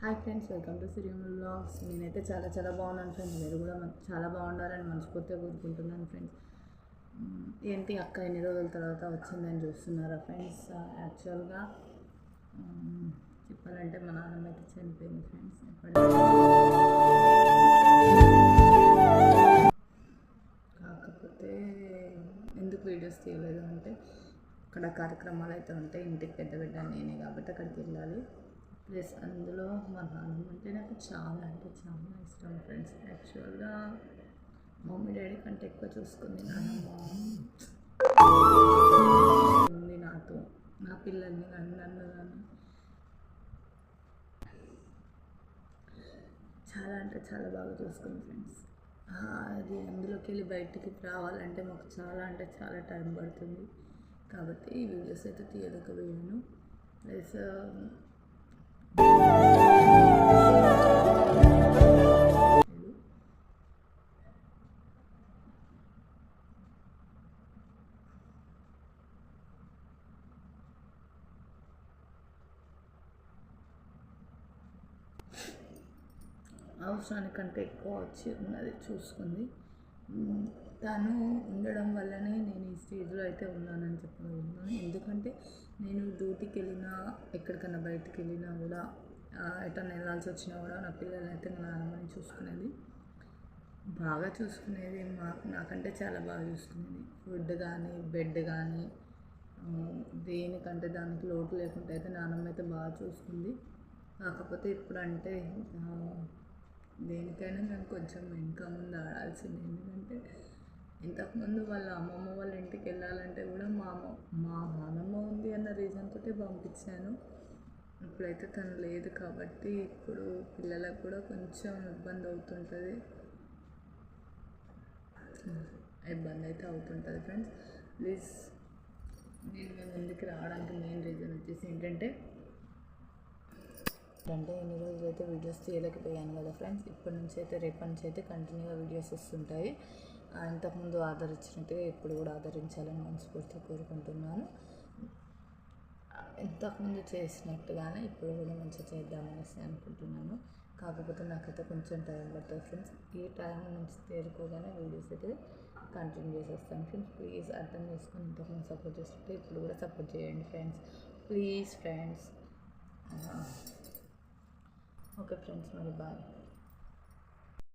Hi friends, welcome to Sirimal blogs. నేనైతే చాలా బాగున్నాను ఫ్రెండ్స్. మీరు కూడా చాలా బాగుండాలని మనస్ఫూర్తిగా కోరుకుంటున్నాను ఫ్రెండ్స్. ఏంటి అక్క ఎన్ని రోజుల తర్వాత వచ్చిందని చూస్తున్నారా ఫ్రెండ్స్? యాక్చువల్గా చెప్పాలంటే మా నాన్నమ్మ అయితే చనిపోయింది ఫ్రెండ్స్. కాకపోతే ఎందుకు వీడియోస్ తీయలేదు అంటే అక్కడ కార్యక్రమాలు అయితే ఉంటాయి. ఇంటికి పెద్ద బిడ్డ నేనే కాబట్టి అక్కడికి వెళ్ళాలి. ప్లస్ అందులో మా నాన్నమ్మ అంటే నాకు చాలా ఇష్టం ఫ్రెండ్స్. యాక్చువల్గా మమ్మీ డాడీ కంటే ఎక్కువ చూసుకుంది నాన్నమ్మ ఉంది నాతో, నా పిల్లల్ని కానీ నన్ను కానీ చాలా బాగా చూసుకుంది ఫ్రెండ్స్. అది అందులోకి వెళ్ళి బయటికి రావాలంటే మాకు చాలా టైం పడుతుంది. కాబట్టి ఈ వీడియోస్ అయితే తీయలేకపోయాను. ప్లస్ అవసరానికంటే ఎక్కువ వచ్చి ఉన్నది చూసుకుంది. తను ఉండడం వల్లనే నేను ఈ స్టేజ్లో అయితే ఉన్నానని చెప్పగలుగుతున్నాను. ఎందుకంటే నేను డ్యూటీకి వెళ్ళినా, ఎక్కడికైనా బయటికి వెళ్ళినా కూడా, ఎటన్నా వెళ్ళాల్సి వచ్చినా కూడా నా పిల్లల్ని అయితే మా నాన్నమ్మని చూసుకునేది, బాగా చూసుకునేది. నాకంటే చాలా బాగా చూసుకునేది. ఫుడ్ కానీ బెడ్ కానీ దేనికంటే దానికి లోటు లేకుండా అయితే నాన్నమ్మ అయితే బాగా చూసుకుంది. కాకపోతే ఇప్పుడంటే దేనికైనా మేము కొంచెం వెనక ముందు ఆడాల్సింది. ఎందుకంటే ఇంతకుముందు వాళ్ళ అమ్మమ్మ వాళ్ళ ఇంటికి వెళ్ళాలంటే కూడా మా నాన్నమ్మ ఉంది అన్న రీజన్ తోటి పంపించాను. ఇప్పుడైతే తను లేదు కాబట్టి ఇప్పుడు పిల్లలకు కూడా కొంచెం ఇబ్బంది అయితే అవుతుంటుంది ఫ్రెండ్స్. ప్లీజ్, నేను మీ ముందుకు రావడానికి మెయిన్ రీజన్ వచ్చేసి ఏంటంటే ఎన్ని రోజులు అయితే వీడియోస్ తీయలేకపోయాను కదా ఫ్రెండ్స్. ఇప్పటి నుంచి అయితే రేపటి నుంచి అయితే కంటిన్యూగా వీడియోస్ వస్తుంటాయి. ఇంతకుముందు ఆదరించినట్టుగా ఇప్పుడు కూడా ఆదరించాలని మనస్ఫూర్తిగా కోరుకుంటున్నాను. ఇంతకుముందు చేసినట్టుగానే ఇప్పుడు కూడా మంచిగా చేద్దామనేసి అనుకుంటున్నాను. కాకపోతే నాకైతే కొంచెం టైం పడుతుంది ఫ్రెండ్స్. ఈ టైం నుంచి తేరుకోగానే వీడియోస్ అయితే కంటిన్యూ చేసేస్తాను ఫ్రెండ్స్. ప్లీజ్ అర్థం చేసుకొని ఇంతకుముందు సపోర్ట్ చేస్తుంటే ఇప్పుడు కూడా సపోర్ట్ చేయండి friends. Please friends. Okay friends, మరి బాయ్.